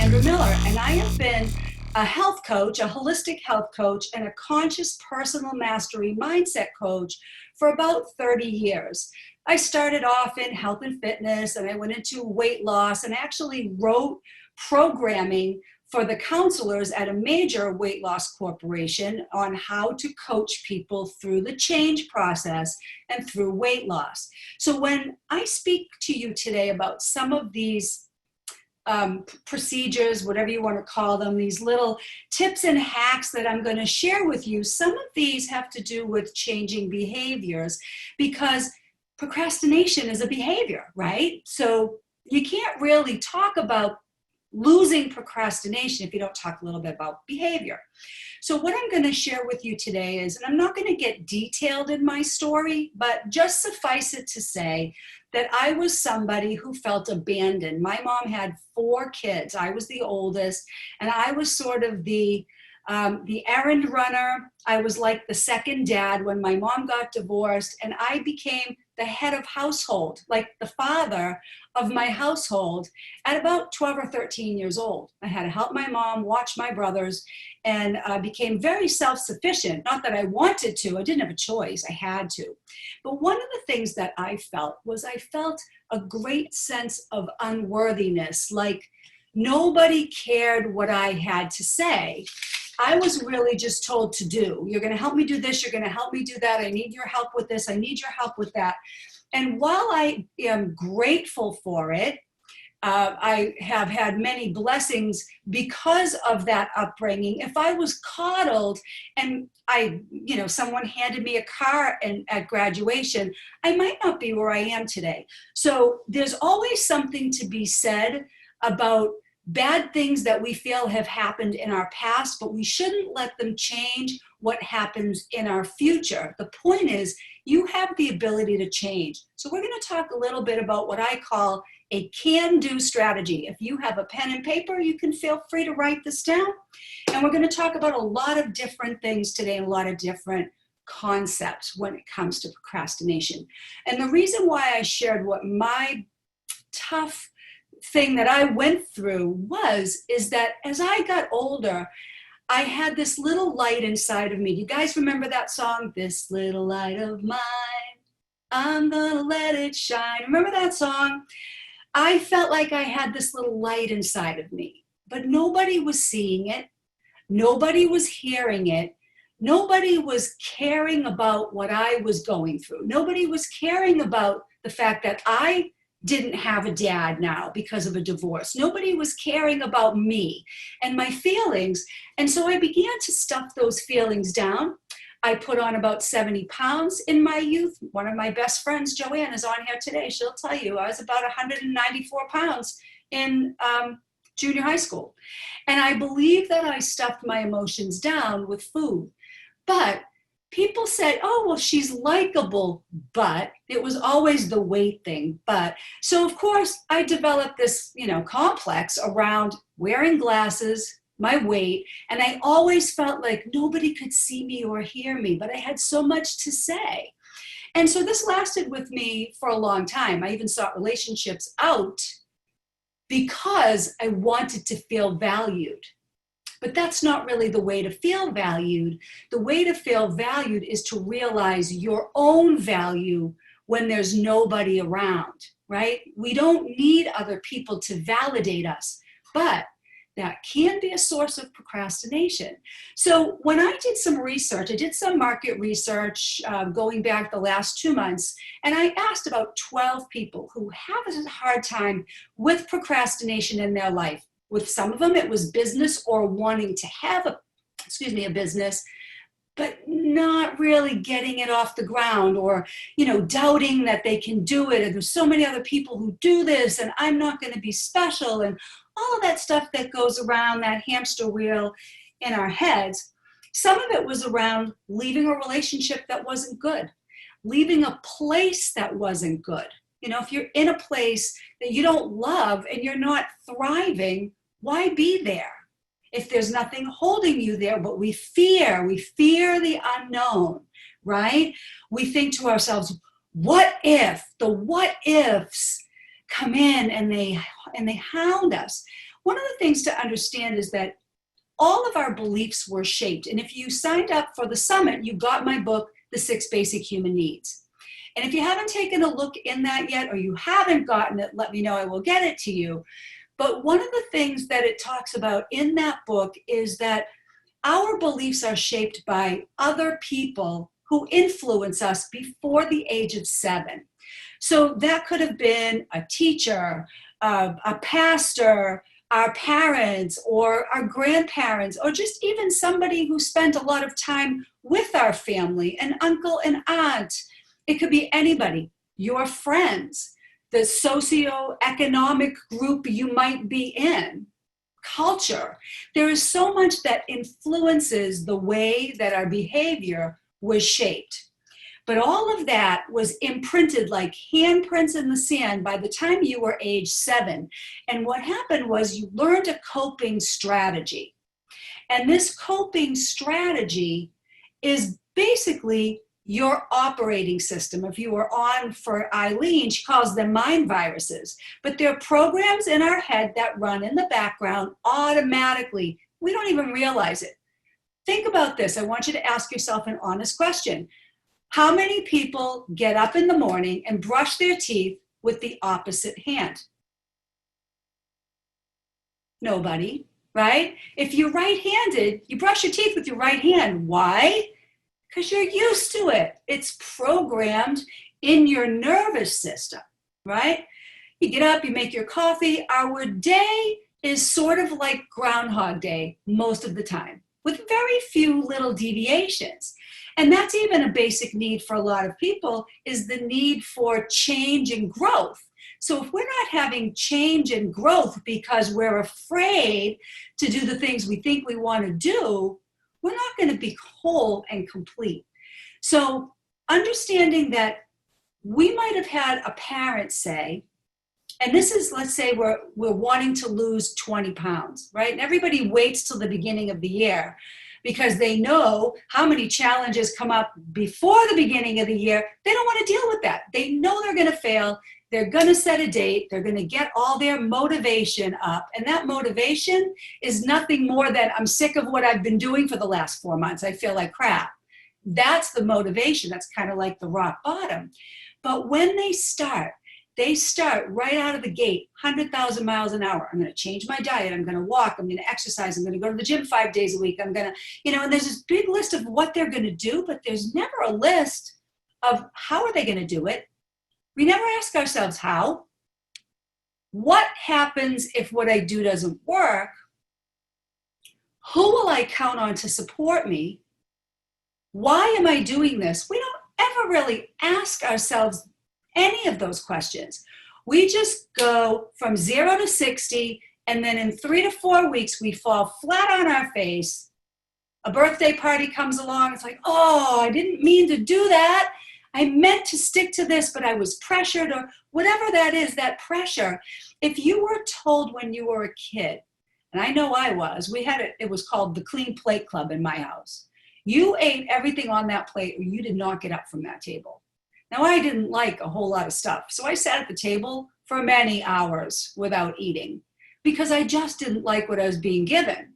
Miller, and I have been a health coach, a holistic health coach, and a conscious personal mastery mindset coach for about 30 years. I started off in health and fitness, and I went into weight loss, and actually wrote programming for the counselors at a major weight loss corporation on how to coach people through the change process and through weight loss. So when I speak to you today about some of these procedures, whatever you want to call them, these little tips and hacks that I'm going to share with you, some of these have to do with changing behaviors, because procrastination is a behavior, right? So you can't really talk about losing procrastination if you don't talk a little bit about behavior. So what I'm going to share with you today is, and I'm not going to get detailed in my story, but just suffice it to say that I was somebody who felt abandoned. My mom had 4 kids. I was the oldest, and I was sort of the errand runner. I was like the second dad when my mom got divorced, and I became the head of household, like the father of my household at about 12 or 13 years old. I had to help my mom, watch my brothers, and became very self-sufficient. Not that I wanted to, I didn't have a choice, I had to. But one of the things that I felt was I felt a great sense of unworthiness, like nobody cared what I had to say. I was really just told to do. You're going to help me do this. You're going to help me do that. I need your help with this. I need your help with that. And while I am grateful for it, I have had many blessings because of that upbringing. If I was coddled and someone handed me a car at graduation, I might not be where I am today. So there's always something to be said about bad things that we feel have happened in our past, but we shouldn't let them change what happens in our future. The point is, you have the ability to change. So we're going to talk a little bit about what I call a can-do strategy. If you have a pen and paper, you can feel free to write this down. And we're going to talk about a lot of different things today, and a lot of different concepts when it comes to procrastination. And the reason why I shared what my tough thing that I went through is that as I got older, I had this little light inside of me. Do you guys remember that song? This little light of mine, I'm gonna let it shine. Remember that song? I felt like I had this little light inside of me, but nobody was seeing it. Nobody was hearing it. Nobody was caring about what I was going through. Nobody was caring about the fact that I didn't have a dad now because of a divorce. Nobody was caring about me and my feelings. And so I began to stuff those feelings down. I put on about 70 pounds in my youth. One of my best friends, Joanne, is on here today. She'll tell you I was about 194 pounds in junior high school. And I believe that I stuffed my emotions down with food. But people said, oh, well, she's likable, but it was always the weight thing. But so, of course, I developed this, complex around wearing glasses, my weight, and I always felt like nobody could see me or hear me, but I had so much to say. And so this lasted with me for a long time. I even sought relationships out because I wanted to feel valued. But that's not really the way to feel valued. The way to feel valued is to realize your own value when there's nobody around, right? We don't need other people to validate us, but that can be a source of procrastination. So when I did some research, I did some market research going back the last 2 months, and I asked about 12 people who have a hard time with procrastination in their life. With some of them, it was business or wanting to have a business, but not really getting it off the ground, or, doubting that they can do it. And there's so many other people who do this, and I'm not going to be special, and all of that stuff that goes around that hamster wheel in our heads. Some of it was around leaving a relationship that wasn't good, leaving a place that wasn't good. If you're in a place that you don't love and you're not thriving, why be there? If there's nothing holding you there, but we fear the unknown, right? We think to ourselves, what if? The what ifs come in and they hound us. one of the things to understand is that all of our beliefs were shaped. And if you signed up for the summit, you got my book, The 6 Basic Human Needs. And if you haven't taken a look in that yet, or you haven't gotten it, let me know, I will get it to you. But one of the things that it talks about in that book is that our beliefs are shaped by other people who influence us before the age of 7. So that could have been a teacher, a pastor, our parents, or our grandparents, or just even somebody who spent a lot of time with our family, an uncle and aunt. It could be anybody, your friends, the socioeconomic group you might be in, culture. There is so much that influences the way that our behavior was shaped. But all of that was imprinted like handprints in the sand by the time you were age 7. And what happened was you learned a coping strategy. And this coping strategy is basically your operating system. If you were on for Eileen, she calls them mind viruses. But they're programs in our head that run in the background automatically. We don't even realize it. Think about this. I want you to ask yourself an honest question. How many people get up in the morning and brush their teeth with the opposite hand? Nobody, right? If you're right-handed, you brush your teeth with your right hand. Why? Because you're used to it. It's programmed in your nervous system, right? You get up, you make your coffee. Our day is sort of like Groundhog Day most of the time, with very few little deviations. And that's even a basic need for a lot of people, is the need for change and growth. So if we're not having change and growth because we're afraid to do the things we think we want to do, we're not going to be whole and complete. So understanding that we might have had a parent say, and this is, let's say we're wanting to lose 20 pounds, right? And everybody waits till the beginning of the year because they know how many challenges come up before the beginning of the year. They don't want to deal with that. They know they're going to fail. They're going to set a date. They're going to get all their motivation up. And that motivation is nothing more than, I'm sick of what I've been doing for the last 4 months. I feel like crap. That's the motivation. That's kind of like the rock bottom. But when they start right out of the gate, 100,000 miles an hour. I'm going to change my diet. I'm going to walk. I'm going to exercise. I'm going to go to the gym 5 days a week. I'm going to, and there's this big list of what they're going to do, but there's never a list of how are they going to do it. We never ask ourselves how. What happens if what I do doesn't work? Who will I count on to support me? Why am I doing this? We don't ever really ask ourselves any of those questions. We just go from 0 to 60, and then in 3 to 4 weeks, we fall flat on our face. A birthday party comes along. It's like, oh, I didn't mean to do that. I meant to stick to this, but I was pressured, or whatever that is, that pressure. If you were told when you were a kid, and I know I was, it was called the Clean Plate Club in my house. You ate everything on that plate or you did not get up from that table. Now, I didn't like a whole lot of stuff, so I sat at the table for many hours without eating because I just didn't like what I was being given.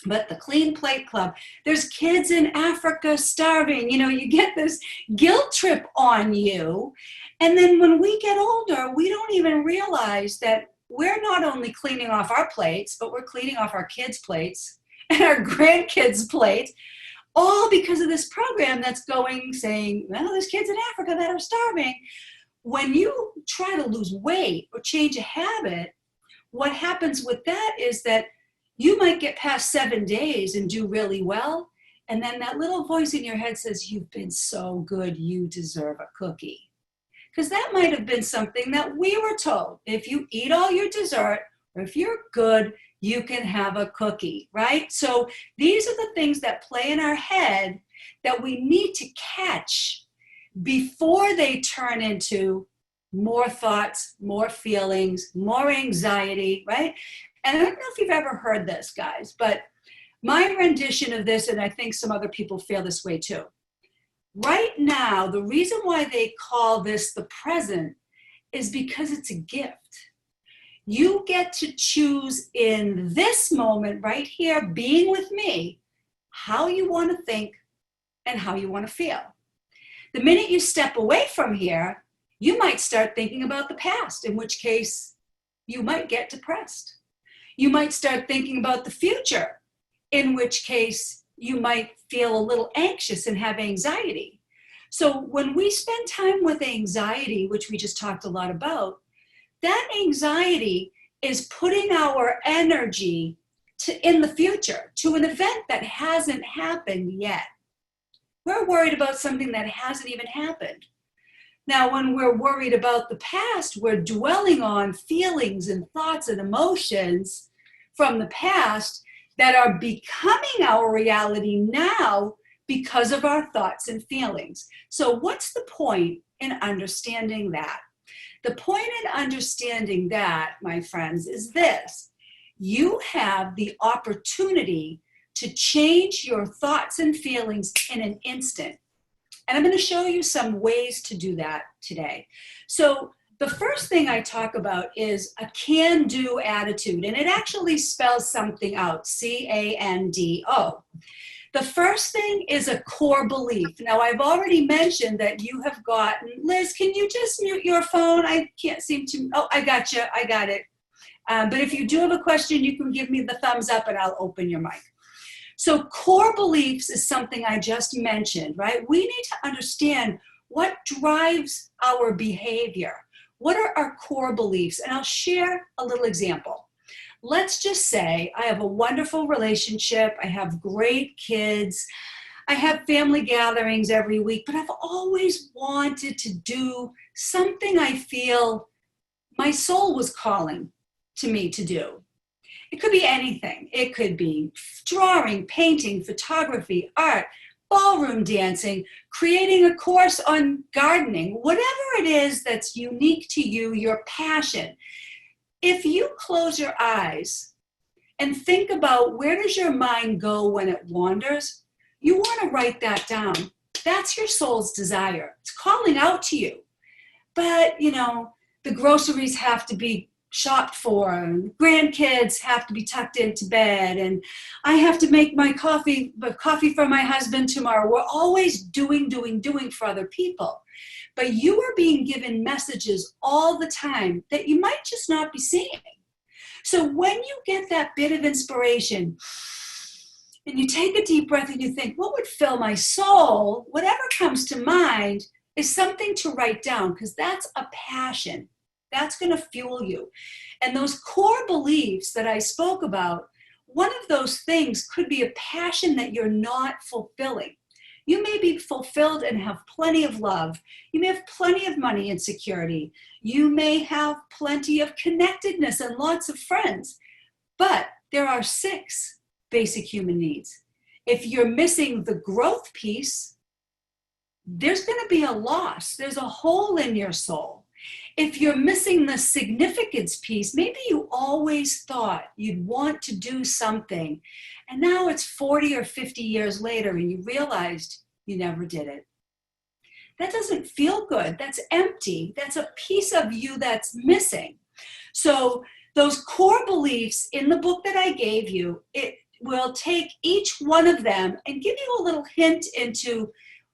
But the Clean Plate Club, there's kids in Africa starving. You get this guilt trip on you. And then when we get older, we don't even realize that we're not only cleaning off our plates, but we're cleaning off our kids' plates and our grandkids' plates, all because of this program that's saying, well, there's kids in Africa that are starving. When you try to lose weight or change a habit, what happens with that is that you might get past 7 days and do really well. And then that little voice in your head says, you've been so good, you deserve a cookie. Because that might have been something that we were told. If you eat all your dessert, or if you're good, you can have a cookie, right? So these are the things that play in our head that we need to catch before they turn into more thoughts, more feelings, more anxiety, right? And I don't know if you've ever heard this, guys, but my rendition of this, and I think some other people feel this way too. Right now, the reason why they call this the present is because it's a gift. You get to choose in this moment right here, being with me, how you want to think and how you want to feel. The minute you step away from here, you might start thinking about the past, in which case you might get depressed. You might start thinking about the future, in which case you might feel a little anxious and have anxiety. So when we spend time with anxiety, which we just talked a lot about, that anxiety is putting our energy in the future to an event that hasn't happened yet. We're worried about something that hasn't even happened. Now, when we're worried about the past, we're dwelling on feelings and thoughts and emotions from the past that are becoming our reality now because of our thoughts and feelings. So what's the point in understanding that? The point in understanding that, my friends, is this. You have the opportunity to change your thoughts and feelings in an instant. And I'm going to show you some ways to do that today. So the first thing I talk about is a can-do attitude, and it actually spells something out, C-A-N-D-O. The first thing is a core belief. Now, I've already mentioned that you have gotten, Liz, can you just mute your phone? I can't seem to, oh, I got you, I got it. But if you do have a question, you can give me the thumbs up and I'll open your mic. So core beliefs is something I just mentioned, right? We need to understand what drives our behavior. What are our core beliefs? And I'll share a little example. Let's just say I have a wonderful relationship. I have great kids. I have family gatherings every week, but I've always wanted to do something I feel my soul was calling to me to do. It could be anything. It could be drawing, painting, photography, art, ballroom dancing, creating a course on gardening, whatever it is that's unique to you, your passion. If you close your eyes and think about where does your mind go when it wanders, you want to write that down. That's your soul's desire. It's calling out to you. But, you know, the groceries have to be shopped for, and grandkids have to be tucked into bed, and I have to make my coffee for my husband tomorrow. We're always doing for other people. But you are being given messages all the time that you might just not be seeing. So when you get that bit of inspiration and you take a deep breath and you think, what would fill my soul? Whatever comes to mind is something to write down, because that's a passion. That's going to fuel you. And those core beliefs that I spoke about, one of those things could be a passion that you're not fulfilling. You may be fulfilled and have plenty of love. You may have plenty of money and security. You may have plenty of connectedness and lots of friends. But there are 6 basic human needs. If you're missing the growth piece, there's going to be a loss. There's a hole in your soul. If you're missing the significance piece, maybe you always thought you'd want to do something, and now it's 40 or 50 years later and you realized you never did it. That doesn't feel good. That's empty. That's a piece of you that's missing. So those core beliefs in the book that I gave you, it will take each one of them and give you a little hint into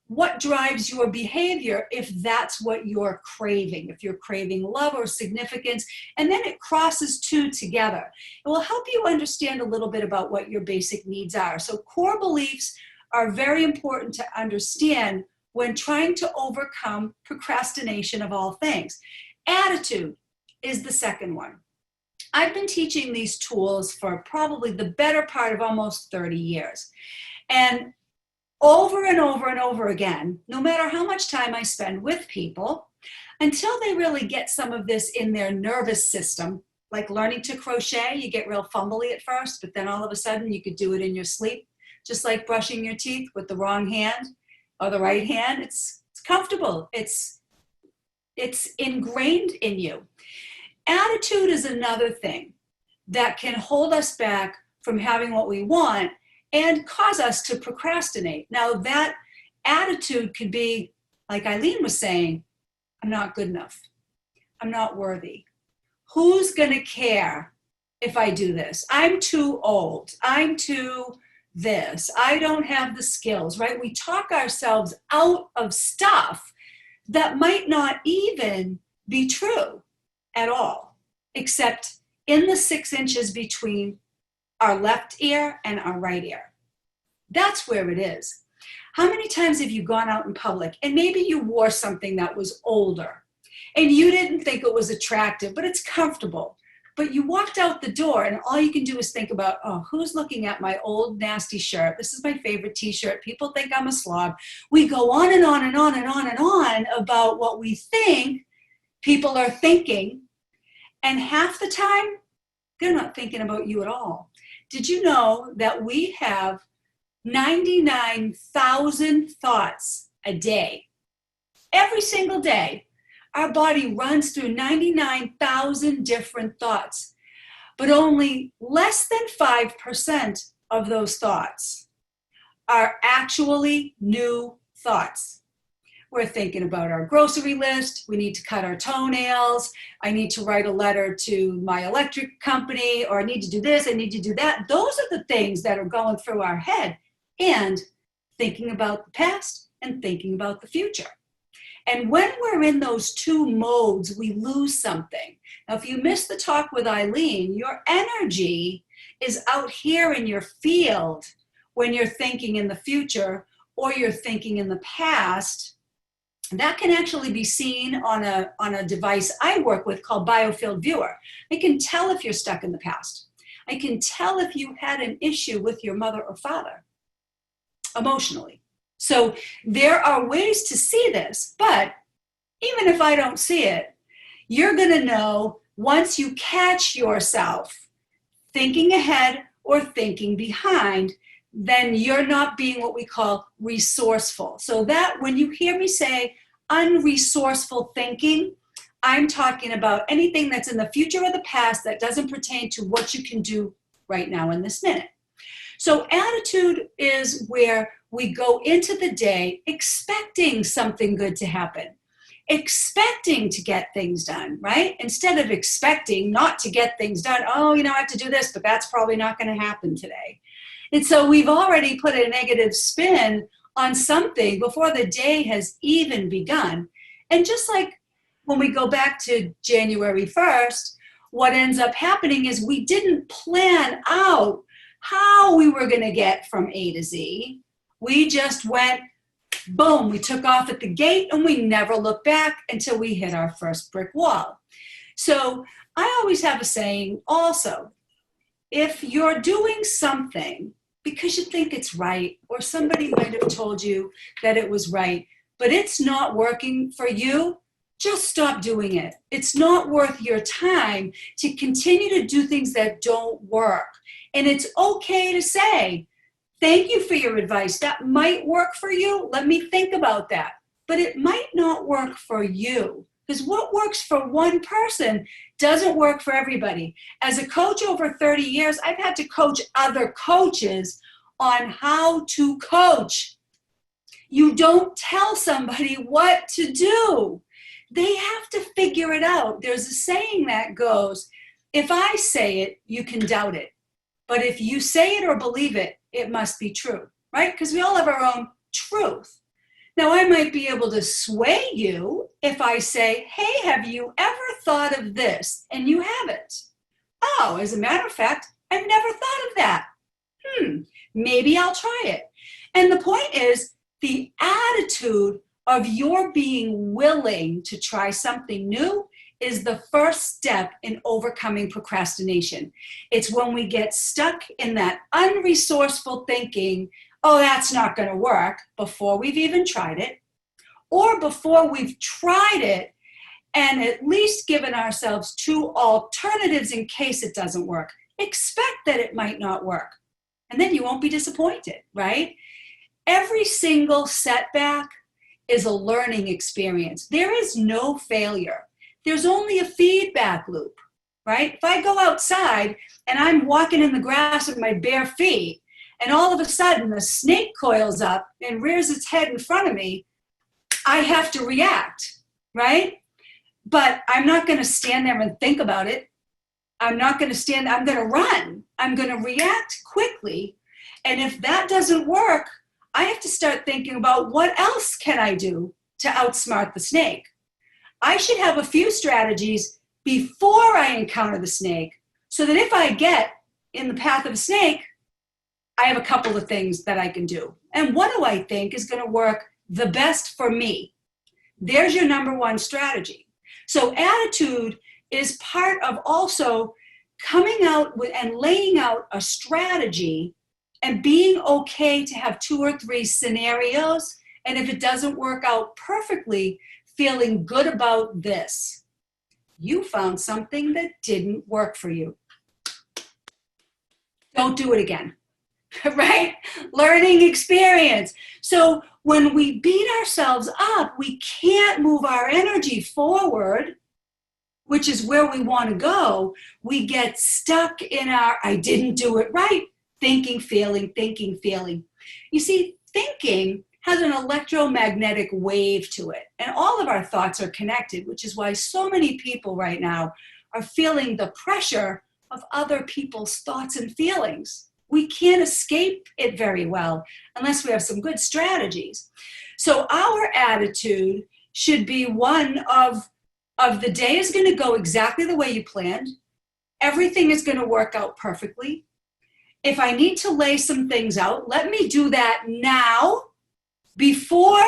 what drives your behavior if that's what you're craving, if you're craving love or significance, and then it crosses 2 together. It will help you understand a little bit about what your basic needs are. So core beliefs are very important to understand when trying to overcome procrastination of all things. Attitude is the second one. I've been teaching these tools for probably the better part of almost 30 years. And over and over and over again, no matter how much time I spend with people, until they really get some of this in their nervous system, like learning to crochet, you get real fumbly at first, but then all of a sudden you could do it in your sleep, just like brushing your teeth with the wrong hand or the right hand. It's comfortable. It's ingrained in you. Attitude is another thing that can hold us back from having what we want and cause us to procrastinate. Now, that attitude could be, like Eileen was saying, I'm not good enough. I'm not worthy. Who's going to care if I do this? I'm too old. I'm too this. I don't have the skills, right? We talk ourselves out of stuff that might not even be true at all, except in the 6 inches between our left ear and our right ear. That's where it is. How many times have you gone out in public and maybe you wore something that was older and you didn't think it was attractive, but it's comfortable, but you walked out the door and all you can do is think about, oh, who's looking at my old nasty shirt? This is my favorite t-shirt. People think I'm a slob. We go on and on and on and on and on about what we think people are thinking. And half the time, they're not thinking about you at all. Did you know that we have 99,000 thoughts a day? Every single day, our body runs through 99,000 different thoughts, but only less than 5% of those thoughts are actually new thoughts. We're thinking about our grocery list. We need to cut our toenails. I need to write a letter to my electric company, or I need to do this, I need to do that. Those are the things that are going through our head, and thinking about the past and thinking about the future. And when we're in those two modes, we lose something. Now, if you missed the talk with Eileen, your energy is out here in your field when you're thinking in the future or you're thinking in the past. That can actually be seen on a device I work with called Biofield Viewer. I can tell if you're stuck in the past. I can tell if you had an issue with your mother or father emotionally. So there are ways to see this, but even if I don't see it, you're going to know once you catch yourself thinking ahead or thinking behind, then you're not being what we call resourceful. So that when you hear me say unresourceful thinking, I'm talking about anything that's in the future or the past that doesn't pertain to what you can do right now in this minute. So attitude is where we go into the day expecting something good to happen, expecting to get things done, right? Instead of expecting not to get things done. Oh, I have to do this, but that's probably not going to happen today. And so we've already put a negative spin on something before the day has even begun. And just like when we go back to January 1st, what ends up happening is we didn't plan out how we were going to get from A to Z. We just went, boom, we took off at the gate and we never looked back until we hit our first brick wall. So I always have a saying also, if you're doing something because you think it's right, or somebody might have told you that it was right, but it's not working for you, just stop doing it. It's not worth your time to continue to do things that don't work. And it's okay to say, thank you for your advice. That might work for you. Let me think about that. But it might not work for you. Because what works for one person doesn't work for everybody. As a coach over 30 years, I've had to coach other coaches on how to coach. You don't tell somebody what to do. They have to figure it out. There's a saying that goes, if I say it, you can doubt it. But if you say it or believe it, it must be true, right? Because we all have our own truth. Now, I might be able to sway you if I say, hey, have you ever thought of this? And you haven't. Oh, as a matter of fact, I've never thought of that. Maybe I'll try it. And the point is, the attitude of your being willing to try something new is the first step in overcoming procrastination. It's when we get stuck in that unresourceful thinking, oh, that's not going to work, before we've even tried it, or before we've tried it and at least given ourselves two alternatives in case it doesn't work. Expect that it might not work, and then you won't be disappointed, right? Every single setback is a learning experience. There is no failure. There's only a feedback loop, right? If I go outside and I'm walking in the grass with my bare feet, and all of a sudden a snake coils up and rears its head in front of me, I have to react, right? but I'm not going to stand there and think about it. I'm not going to stand, I'm going to run. I'm going to react quickly. And if that doesn't work, I have to start thinking about what else can I do to outsmart the snake. I should have a few strategies before I encounter the snake so that if I get in the path of a snake, I have a couple of things that I can do. And what do I think is going to work the best for me? There's your number one strategy. So attitude is part of also coming out with and laying out a strategy and being okay to have 2 or 3 scenarios. And if it doesn't work out perfectly, feeling good about this. You found something that didn't work for you. Don't do it again, right? Learning experience. So when we beat ourselves up, we can't move our energy forward, which is where we want to go. We get stuck in our, I didn't do it right, thinking, feeling, thinking, feeling. You see, thinking has an electromagnetic wave to it. And all of our thoughts are connected, which is why so many people right now are feeling the pressure of other people's thoughts and feelings. We can't escape it very well unless we have some good strategies. So our attitude should be one of the day is going to go exactly the way you planned. Everything is going to work out perfectly. If I need to lay some things out, let me do that now before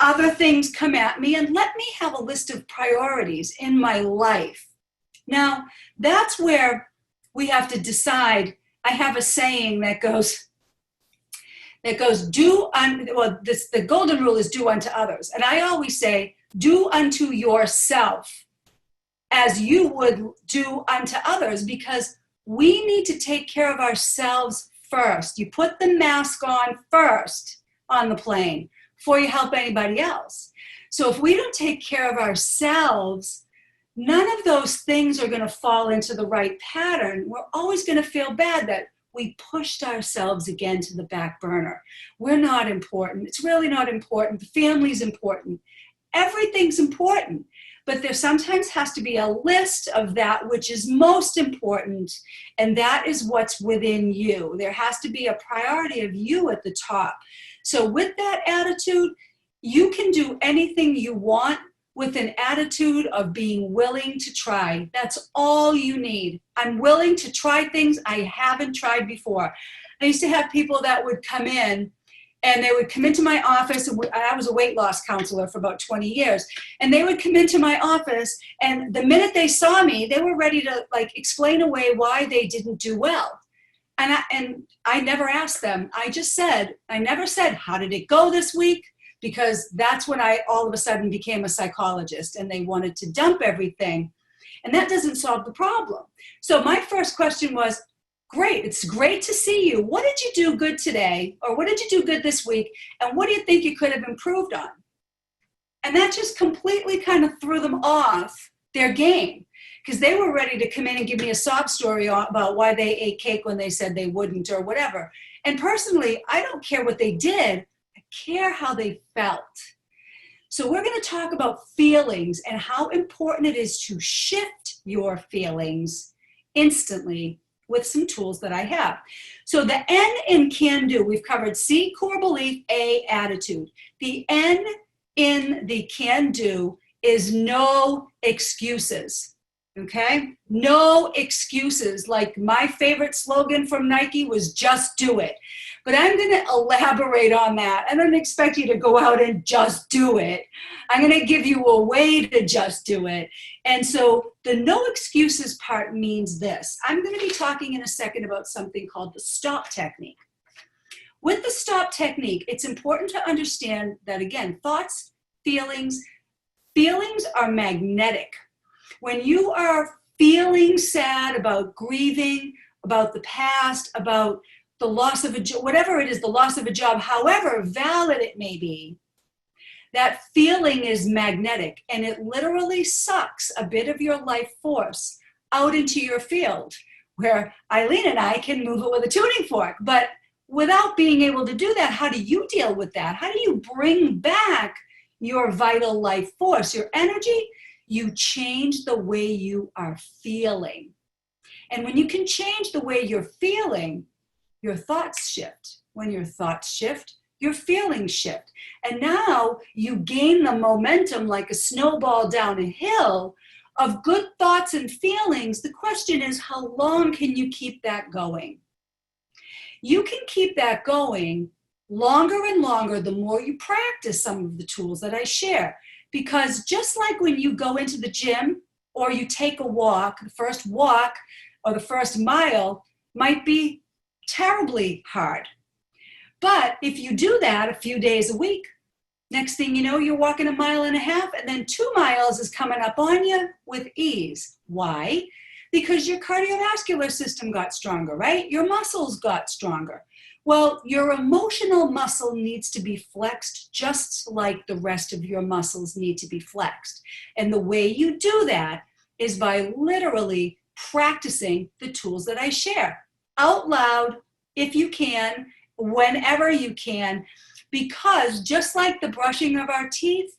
other things come at me, and let me have a list of priorities in my life. Now, that's where we have to decide. I have a saying that goes, the golden rule is do unto others. And I always say, do unto yourself as you would do unto others, because we need to take care of ourselves first. You put the mask on first on the plane before you help anybody else. So if we don't take care of ourselves, none of those things are going to fall into the right pattern. We're always going to feel bad that we pushed ourselves again to the back burner. We're not important. It's really not important. The family's important. Everything's important. But there sometimes has to be a list of that which is most important, and that is what's within you. There has to be a priority of you at the top. So with that attitude, you can do anything you want with an attitude of being willing to try. That's all you need. I'm willing to try things I haven't tried before. I used to have people that would come in, and they would come into my office, and I was a weight loss counselor for about 20 years, and they would come into my office, and the minute they saw me, they were ready to explain away why they didn't do well. And I never asked them. I never said, how did it go this week? Because that's when I all of a sudden became a psychologist, and they wanted to dump everything. And that doesn't solve the problem. So my first question was, great, it's great to see you. What did you do good today? Or what did you do good this week? And what do you think you could have improved on? And that just completely kind of threw them off their game, because they were ready to come in and give me a sob story about why they ate cake when they said they wouldn't or whatever. And personally, I don't care what they did. I care how they felt. So we're going to talk about feelings and how important it is to shift your feelings instantly with some tools that I have. So the N in can do, we've covered C, core belief, A, attitude. The N in the can do is no excuses. Okay? No excuses. Like my favorite slogan from Nike was just do it. But I'm going to elaborate on that. I don't expect you to go out and just do it. I'm going to give you a way to just do it. And so the no excuses part means this. I'm going to be talking in a second about something called the stop technique. With the stop technique, it's important to understand that, again, thoughts, feelings are magnetic. When you are feeling sad about grieving, about the past, about the loss of a job, whatever it is, the loss of a job, however valid it may be, that feeling is magnetic, and it literally sucks a bit of your life force out into your field, where Eileen and I can move it with a tuning fork. But without being able to do that, how do you deal with that? How do you bring back your vital life force, your energy? You change the way you are feeling. And when you can change the way you're feeling, your thoughts shift. When your thoughts shift, your feelings shift. And now you gain the momentum like a snowball down a hill of good thoughts and feelings. The question is, how long can you keep that going? You can keep that going longer and longer the more you practice some of the tools that I share. Because just like when you go into the gym or you take a walk, the first walk or the first mile might be terribly hard. But if you do that a few days a week, next thing you know, you're walking 1.5 miles, and then 2 miles is coming up on you with ease. Why? Because your cardiovascular system got stronger, right? Your muscles got stronger. Well, your emotional muscle needs to be flexed just like the rest of your muscles need to be flexed. And the way you do that is by literally practicing the tools that I share out loud, if you can, whenever you can, because just like the brushing of our teeth,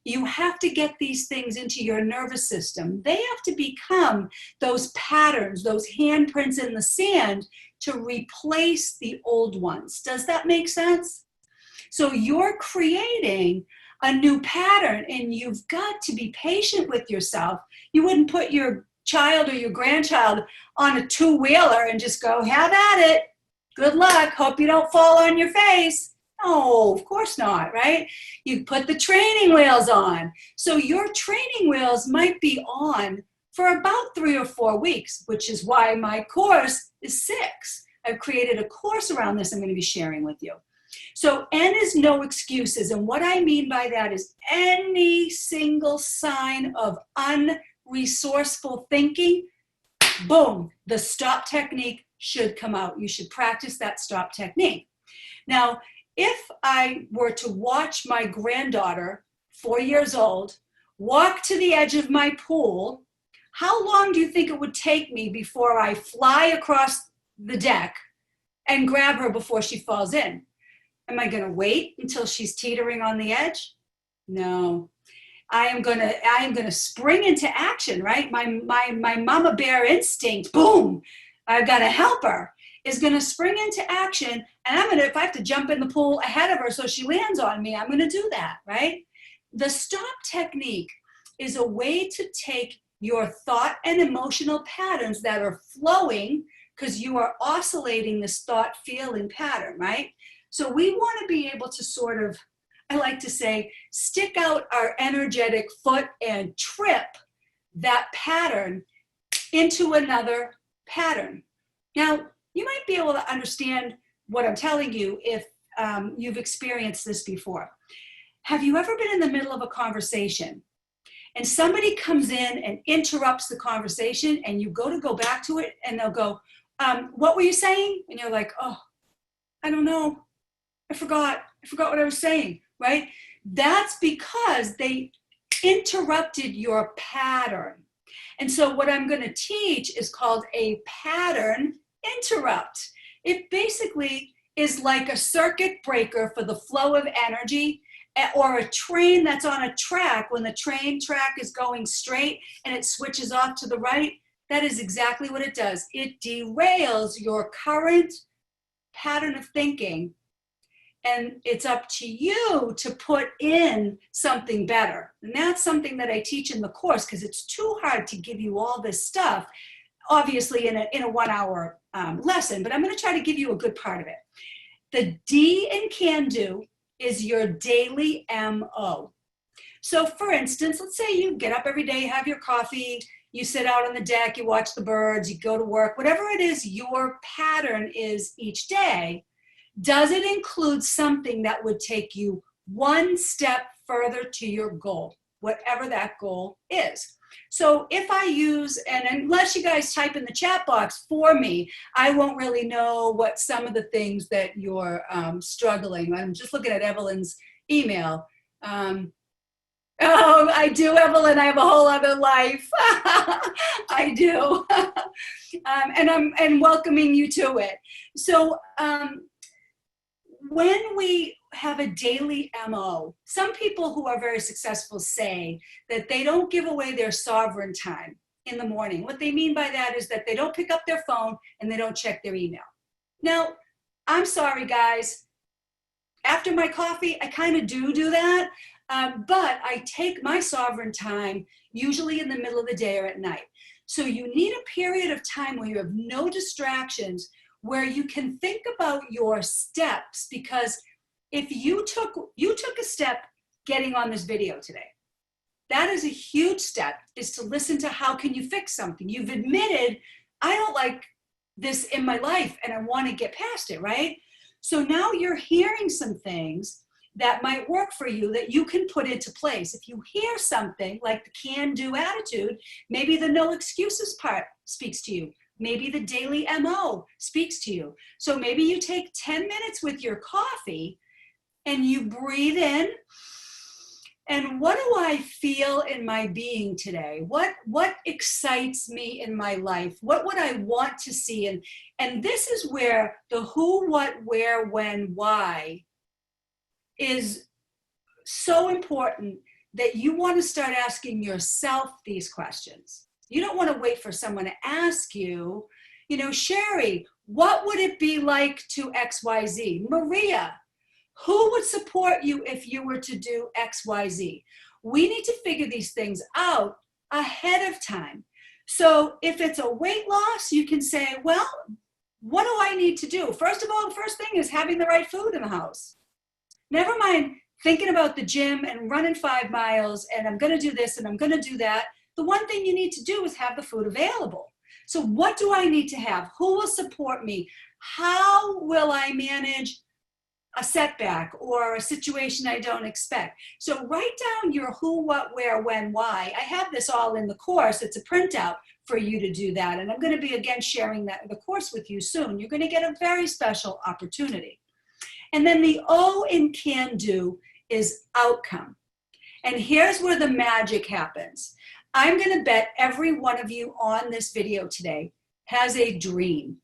you have to get these things into your nervous system. They have to become those patterns, those handprints in the sand to replace the old ones. Does that make sense? So you're creating a new pattern, and you've got to be patient with yourself. You wouldn't put your child or your grandchild on a two-wheeler and just go, have at it. Good luck. Hope you don't fall on your face. No, of course not, right? You put the training wheels on. So your training wheels might be on for about 3 or 4 weeks, which is why my course is 6. I've created a course around this I'm going to be sharing with you. So N is no excuses. And what I mean by that is any single sign of unresourceful thinking, boom, the stop technique should come out. You should practice that stop technique. Now, if I were to watch my granddaughter, 4 years old, walk to the edge of my pool, how long do you think it would take me before I fly across the deck and grab her before she falls in? Am I going to wait until she's teetering on the edge? No. I am going to spring into action, right? My mama bear instinct, boom, I've got to help her, is going to spring into action. And if I have to jump in the pool ahead of her so she lands on me, I'm going to do that, right? The stop technique is a way to take your thought and emotional patterns that are flowing, because you are oscillating this thought feeling pattern, right? So we want to be able to sort of, I like to say, stick out our energetic foot and trip that pattern into another pattern. Now, you might be able to understand what I'm telling you if you've experienced this before. Have you ever been in the middle of a conversation and somebody comes in and interrupts the conversation, and you go back to it, and they'll go, what were you saying? And you're like, oh, I don't know. I forgot what I was saying, right? That's because they interrupted your pattern. And so what I'm going to teach is called a pattern interrupt. It basically is like a circuit breaker for the flow of energy, or a train that's on a track. When the train track is going straight and it switches off to the right, that is exactly what it does. It derails your current pattern of thinking, and it's up to you to put in something better. And that's something that I teach in the course, because it's too hard to give you all this stuff, obviously in a 1 hour lesson, but I'm going to try to give you a good part of it. The D in can do is your daily MO. So for instance, let's say you get up every day, have your coffee, you sit out on the deck, you watch the birds, you go to work, whatever it is your pattern is each day. Does it include something that would take you one step further to your goal, whatever that goal is? So if I use, and unless you guys type in the chat box for me, I won't really know what some of the things that you're struggling. I'm just looking at Evelyn's email. Oh, I do, Evelyn. I have a whole other life. I do. And I'm welcoming you to it. So when we have a daily MO, some people who are very successful say that they don't give away their sovereign time in the morning. What they mean by that is that they don't pick up their phone and they don't check their email. Now, I'm sorry, guys. After my coffee, I kind of do that, but I take my sovereign time usually in the middle of the day or at night. So you need a period of time where you have no distractions, where you can think about your steps, because if you took a step getting on this video today, that is a huge step, is to listen to how can you fix something. You've admitted, I don't like this in my life and I want to get past it, right? So now you're hearing some things that might work for you that you can put into place. If you hear something like the can-do attitude, maybe the no excuses part speaks to you. Maybe the daily MO speaks to you. So maybe you take 10 minutes with your coffee and you breathe in. And what do I feel in my being today? What excites me in my life? What would I want to see? And this is where the who, what, where, when, why is so important, that you want to start asking yourself these questions. You don't want to wait for someone to ask you, Sherry, what would it be like to XYZ? Maria, who would support you if you were to do XYZ? We need to figure these things out ahead of time. So if it's a weight loss, you can say, well, what do I need to do? First of all, the first thing is having the right food in the house. Never mind thinking about the gym and running 5 miles and I'm going to do this and I'm going to do that. The one thing you need to do is have the food available. So what do I need to have? Who will support me? How will I manage a setback or a situation I don't expect? So write down your who, what, where, when, why. I have this all in the course. It's a printout for you to do that. And I'm going to be again sharing the course with you soon. You're going to get a very special opportunity. And then the O in can do is outcome. And here's where the magic happens. I'm going to bet every one of you on this video today has a dream,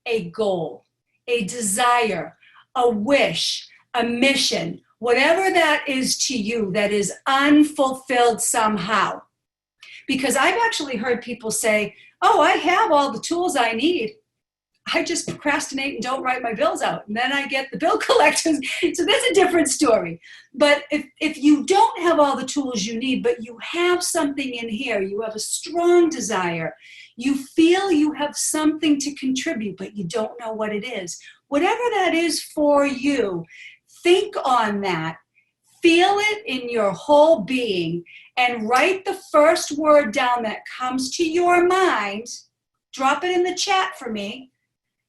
a goal, a desire, a wish, a mission, whatever that is to you that is unfulfilled somehow. Because I've actually heard people say, oh, I have all the tools I need. I just procrastinate and don't write my bills out. And then I get the bill collectors. So that's a different story. But if you don't have all the tools you need, but you have something in here, you have a strong desire, you feel you have something to contribute, but you don't know what it is. Whatever that is for you, think on that, feel it in your whole being, and write the first word down that comes to your mind. Drop it in the chat for me.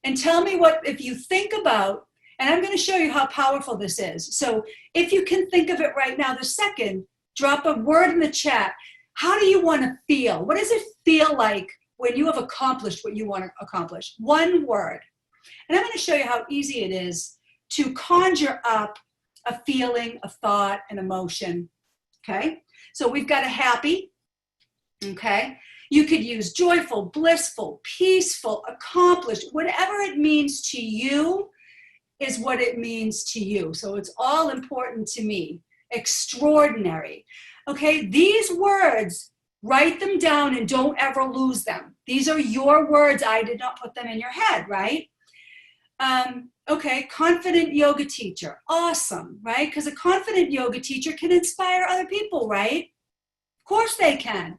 And tell me what, if you think about, and I'm going to show you how powerful this is. So if you can think of it right now, the second, drop a word in the chat. How do you want to feel? What does it feel like when you have accomplished what you want to accomplish? One word. And I'm going to show you how easy it is to conjure up a feeling, a thought, an emotion. Okay? So we've got a happy. Okay? You could use joyful, blissful, peaceful, accomplished. Whatever it means to you is what it means to you. So it's all important to me. Extraordinary. Okay, these words, write them down and don't ever lose them. These are your words. I did not put them in your head, right? Okay, confident yoga teacher. Awesome, right? Because a confident yoga teacher can inspire other people, right? Of course they can.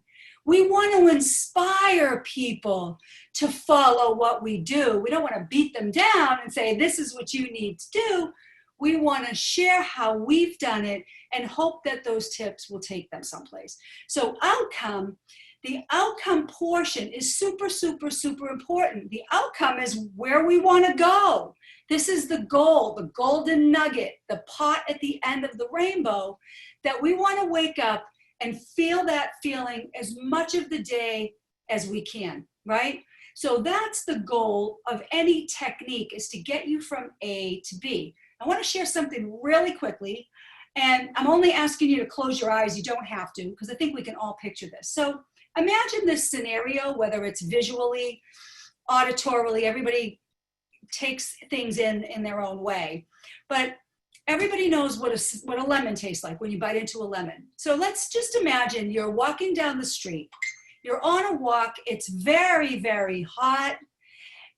We want to inspire people to follow what we do. We don't want to beat them down and say, this is what you need to do. We want to share how we've done it and hope that those tips will take them someplace. So outcome, the outcome portion is super, super, super important. The outcome is where we want to go. This is the goal, the golden nugget, the pot at the end of the rainbow, that we want to wake up and feel that feeling as much of the day as we can, right? So that's the goal of any technique, is to get you from A to B. I want to share something really quickly, and I'm only asking you to close your eyes. You don't have to, because I think we can all picture this. So imagine this scenario, whether it's visually, auditorily, everybody takes things in their own way. But everybody knows what a lemon tastes like when you bite into a lemon. So let's just imagine you're walking down the street. You're on a walk. It's very, very hot,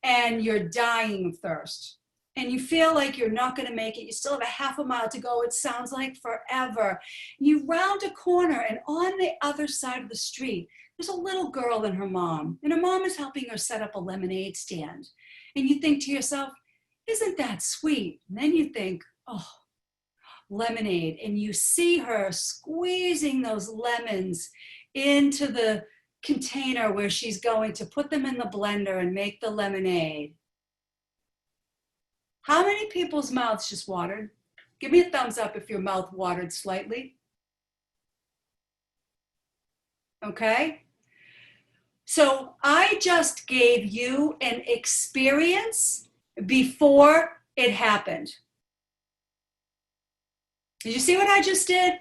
and you're dying of thirst. And you feel like you're not going to make it. You still have a half a mile to go. It sounds like forever. You round a corner, and on the other side of the street, there's a little girl and her mom. And her mom is helping her set up a lemonade stand. And you think to yourself, isn't that sweet? And then you think, oh, lemonade. And you see her squeezing those lemons into the container where she's going to put them in the blender and make the lemonade. How many people's mouths just watered? Give me a thumbs up if your mouth watered slightly. Okay? So I just gave you an experience before it happened. Did you see what I just did?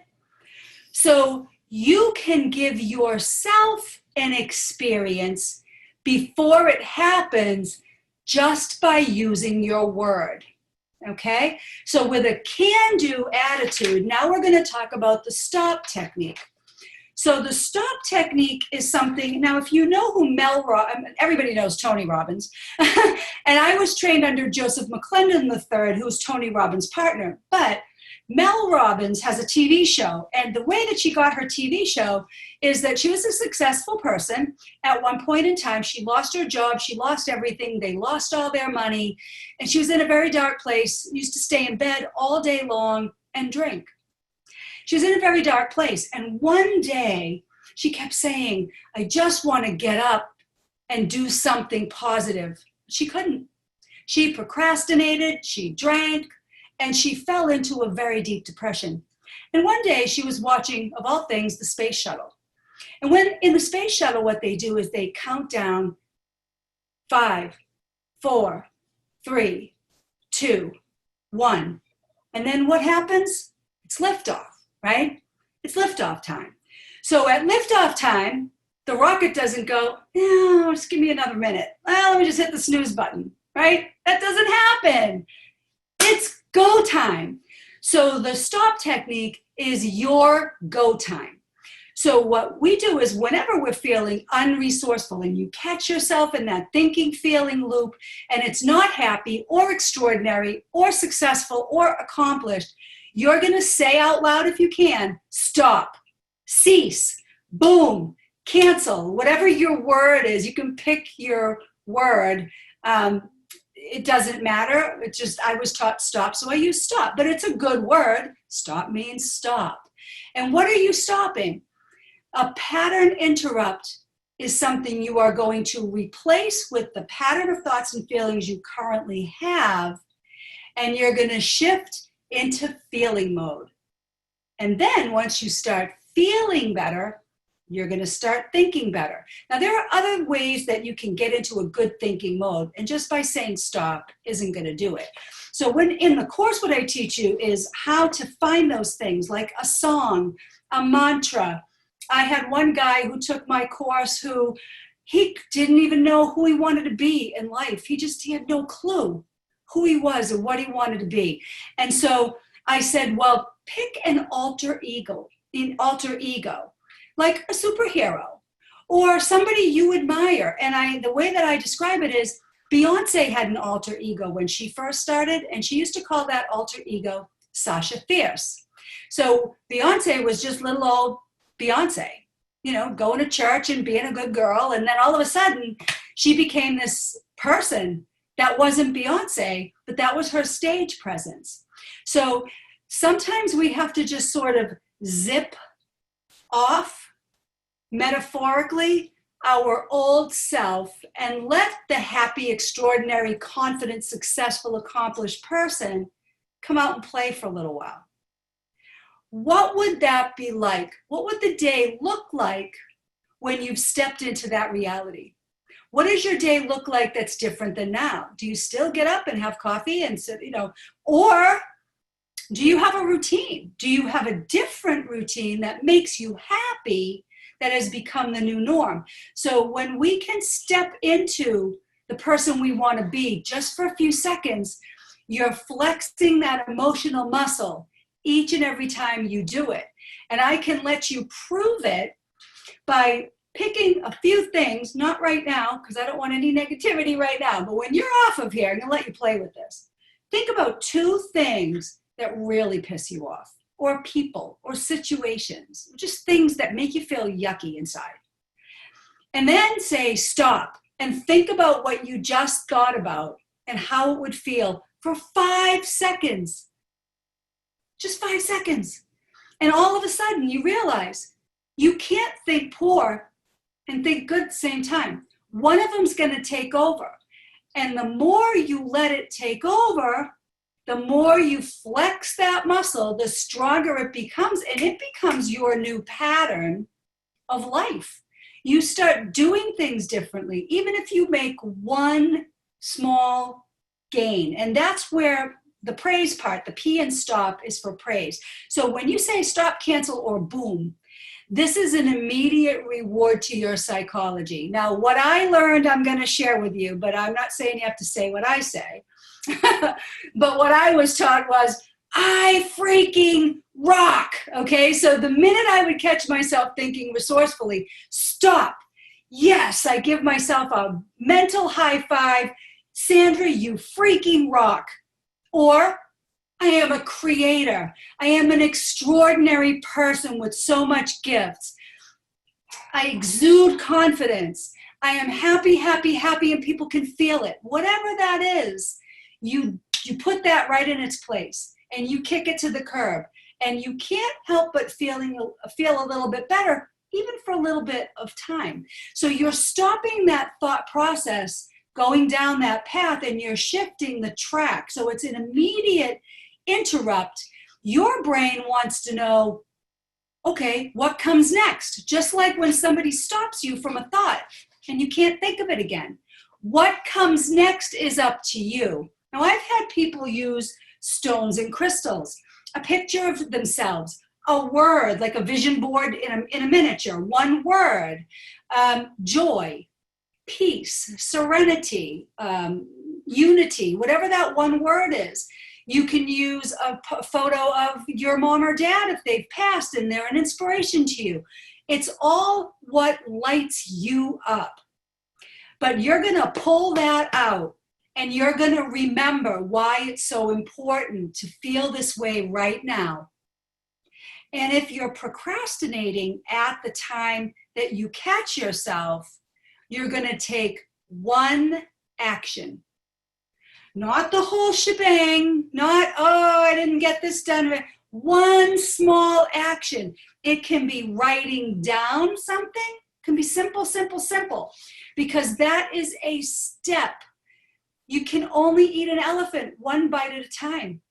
So you can give yourself an experience before it happens just by using your word, okay? So with a can-do attitude, now we're going to talk about the stop technique. So the stop technique is something, now if you know who everybody knows Tony Robbins, and I was trained under Joseph McClendon III, who's Tony Robbins' partner, but Mel Robbins has a TV show, and the way that she got her TV show is that she was a successful person. At one point in time, she lost her job, she lost everything, they lost all their money, and she was in a very dark place, used to stay in bed all day long and drink. She was in a very dark place, and one day she kept saying, I just want to get up and do something positive. She couldn't. She procrastinated, she drank, and she fell into a very deep depression. And one day she was watching, of all things, the space shuttle. And when in the space shuttle, what they do is they count down 5, 4, 3, 2, 1. And then what happens? It's liftoff, right? It's liftoff time. So at liftoff time, the rocket doesn't go, oh, just give me another minute. Well, let me just hit the snooze button, right? That doesn't happen. It's go time. So the stop technique is your go time. So what we do is whenever we're feeling unresourceful and you catch yourself in that thinking, feeling loop, and it's not happy or extraordinary or successful or accomplished, you're going to say out loud, if you can, stop, cease, boom, cancel, whatever your word is. You can pick your word. It doesn't matter. It's just, I was taught stop, so I use stop. But it's a good word. Stop means stop. And what are you stopping? A pattern interrupt is something you are going to replace with the pattern of thoughts and feelings you currently have, and you're going to shift into feeling mode. And then once you start feeling better, you're going to start thinking better. Now, there are other ways that you can get into a good thinking mode, and just by saying stop isn't going to do it. So when in the course, what I teach you is how to find those things, like a song, a mantra. I had one guy who took my course who he didn't even know who he wanted to be in life. He had no clue who he was or what he wanted to be. And so I said, well, pick an alter ego, like a superhero or somebody you admire. And the way that I describe it is Beyonce had an alter ego when she first started, and she used to call that alter ego Sasha Fierce. So Beyonce was just little old Beyonce, going to church and being a good girl. And then all of a sudden she became this person that wasn't Beyonce, but that was her stage presence. So sometimes we have to just sort of zip off, metaphorically, our old self and let the happy, extraordinary, confident, successful, accomplished person come out and play for a little while. What would that be like? What would the day look like when you've stepped into that reality? What does your day look like that's different than now? Do you still get up and have coffee and sit, or do you have a routine? Do you have a different routine that makes you happy that has become the new norm? So when we can step into the person we want to be just for a few seconds, you're flexing that emotional muscle each and every time you do it. And I can let you prove it by picking a few things, not right now, because I don't want any negativity right now, but when you're off of here, I'm going to let you play with this. Think about 2 things that really piss you off, or people, or situations, just things that make you feel yucky inside. And then say stop and think about what you just thought about and how it would feel for 5 seconds. Just 5 seconds. And all of a sudden you realize you can't think poor and think good at the same time. One of them's going to take over. And the more you let it take over, the more you flex that muscle, the stronger it becomes, and it becomes your new pattern of life. You start doing things differently, even if you make one small gain. And that's where the praise part, the P in stop, is for praise. So when you say stop, cancel, or boom, this is an immediate reward to your psychology. Now, what I learned, I'm going to share with you, but I'm not saying you have to say what I say. But what I was taught was, I freaking rock. Okay, so the minute I would catch myself thinking resourcefully, stop. Yes, I give myself a mental high five. Sandra, you freaking rock. Or, I am a creator. I am an extraordinary person with so much gifts. I exude confidence. I am happy, happy, happy, and people can feel it. Whatever that is, you put that right in its place, and you kick it to the curb. And you can't help but feel a little bit better, even for a little bit of time. So you're stopping that thought process going down that path, and you're shifting the track. So it's an immediate interrupt. Your brain wants to know, okay, what comes next? Just like when somebody stops you from a thought and you can't think of it again. What comes next is up to you. Now, I've had people use stones and crystals, a picture of themselves, a word, like a vision board in a miniature, one word, joy, peace, serenity, unity, whatever that one word is. You can use a photo of your mom or dad if they've passed and they're an inspiration to you. It's all what lights you up. But you're going to pull that out, and you're going to remember why it's so important to feel this way right now. And if you're procrastinating at the time that you catch yourself, you're going to take one action. Not the whole shebang, not, oh, I didn't get this done. One small action. It can be writing down something. It can be simple, simple, simple. Because that is a step. You can only eat an elephant one bite at a time.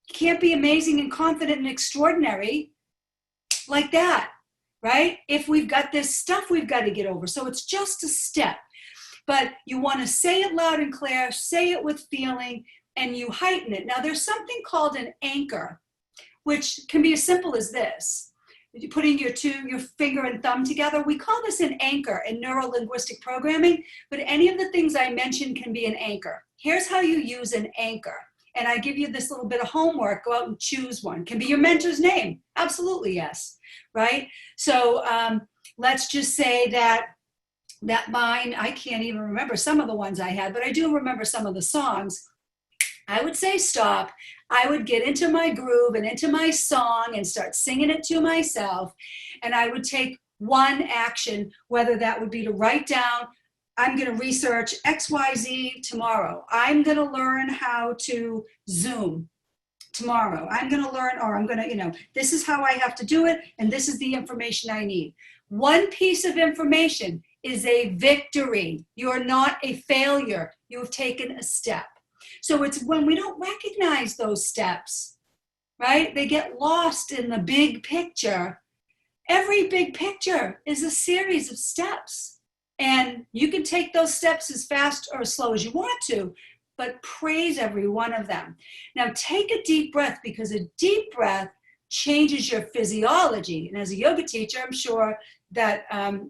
You can't be amazing and confident and extraordinary like that, right? If we've got this stuff we've got to get over. So it's just a step. But you want to say it loud and clear, say it with feeling, and you heighten it. Now, there's something called an anchor, which can be as simple as this. You're putting your finger and thumb together. We call this an anchor in neuro-linguistic programming, but any of the things I mentioned can be an anchor. Here's how you use an anchor. And I give you this little bit of homework. Go out and choose one. Can be your mentor's name. Absolutely, yes. Right? So let's just say that mine, I can't even remember some of the ones I had, but I do remember some of the songs. I would say stop. I would get into my groove and into my song and start singing it to myself. And I would take one action, whether that would be to write down, I'm going to research XYZ tomorrow. I'm going to learn how to Zoom tomorrow. I'm going to learn, or I'm going to, this is how I have to do it. And this is the information I need. One piece of information is a victory. You're not a failure. You have taken a step. So it's when we don't recognize those steps, right? They get lost in the big picture. Every big picture is a series of steps. And you can take those steps as fast or as slow as you want to, but praise every one of them. Now take a deep breath, because a deep breath changes your physiology. And as a yoga teacher, I'm sure that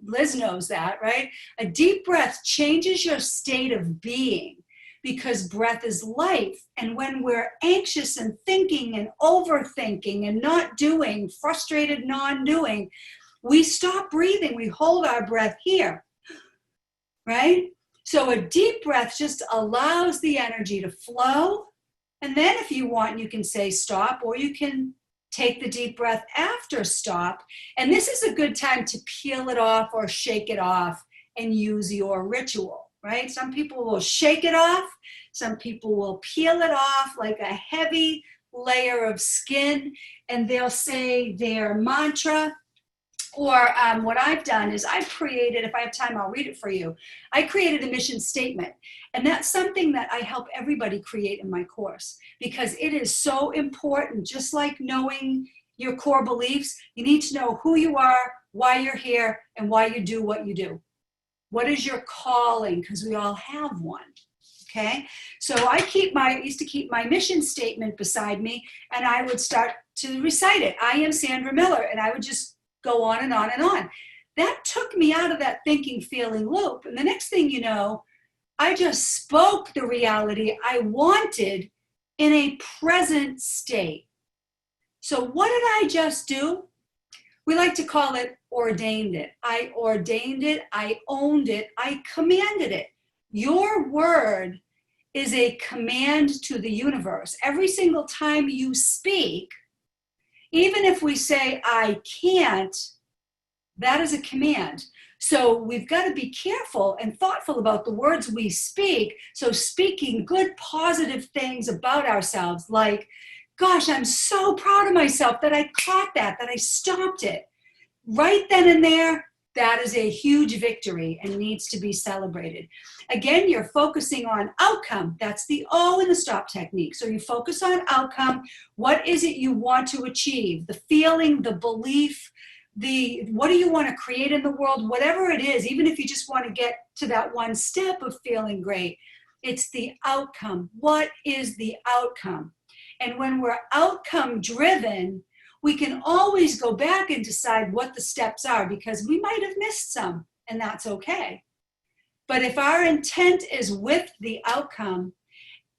Liz knows that, right? A deep breath changes your state of being because breath is life. And when we're anxious and thinking and overthinking and not doing, frustrated non-doing, we stop breathing. We hold our breath here, right? So a deep breath just allows the energy to flow. And then if you want, you can say stop, or you can take the deep breath after stop. And this is a good time to peel it off or shake it off and use your ritual, right? Some people will shake it off. Some people will peel it off like a heavy layer of skin, and they'll say their mantra. Or what I've done is I've created, if I have time, I'll read it for you. I created a mission statement. And that's something that I help everybody create in my course, because it is so important. Just like knowing your core beliefs, you need to know who you are, why you're here, and why you do what you do. What is your calling? Because we all have one. Okay, so I used to keep my mission statement beside me, and I would start to recite it. I am Sandra Miller, and I would just go on and on and on. That took me out of that thinking, feeling loop. And the next thing you know, I just spoke the reality I wanted in a present state. So what did I just do? We like to call it ordained it. I ordained it. I owned it. I commanded it. Your word is a command to the universe. Every single time you speak, even if we say, I can't, that is a command. So we've got to be careful and thoughtful about the words we speak. So speaking good, positive things about ourselves, like, gosh, I'm so proud of myself that I caught that I stopped it. Right then and there, that is a huge victory and needs to be celebrated. Again, you're focusing on outcome. That's the O in the stop technique. So you focus on outcome. What is it you want to achieve? The feeling, the belief, what do you want to create in the world? Whatever it is, even if you just want to get to that one step of feeling great, it's the outcome. What is the outcome? And when we're outcome driven, we can always go back and decide what the steps are, because we might have missed some, and that's okay. But if our intent is with the outcome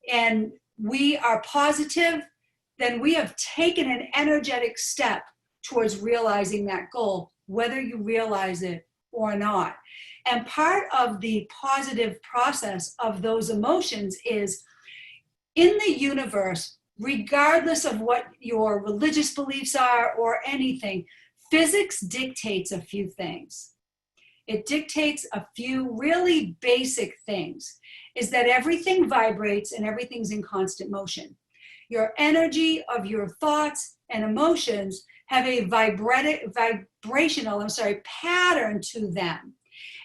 and we are positive, then we have taken an energetic step towards realizing that goal, whether you realize it or not. And part of the positive process of those emotions is, in the universe, regardless of what your religious beliefs are or anything, physics dictates a few things. It dictates a few really basic things, is that everything vibrates and everything's in constant motion. Your energy of your thoughts and emotions have a vibrational pattern to them.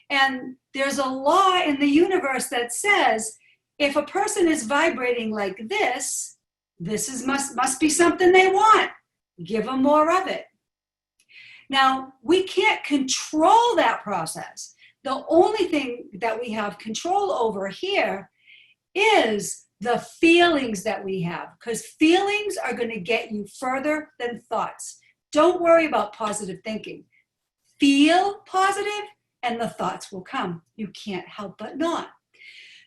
And there's a law in the universe that says, if a person is vibrating like this must be something they want. Give them more of it. Now, we can't control that process. The only thing that we have control over here is the feelings that we have, because feelings are going to get you further than thoughts. Don't worry about positive thinking. Feel positive and the thoughts will come. You can't help but not.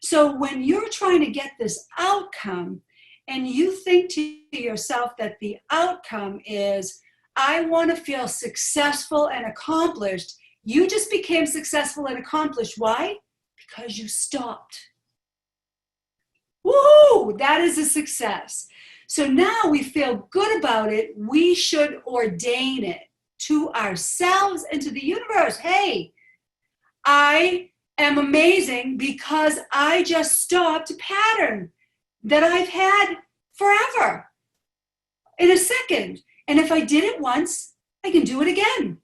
So when you're trying to get this outcome, and you think to yourself that the outcome is, I want to feel successful and accomplished, you just became successful and accomplished. Why? Because you stopped. Woo! That is a success. So now we feel good about it. We should ordain it to ourselves and to the universe. Hey, I am amazing because I just stopped a pattern that I've had forever in a second. And if I did it once, I can do it again.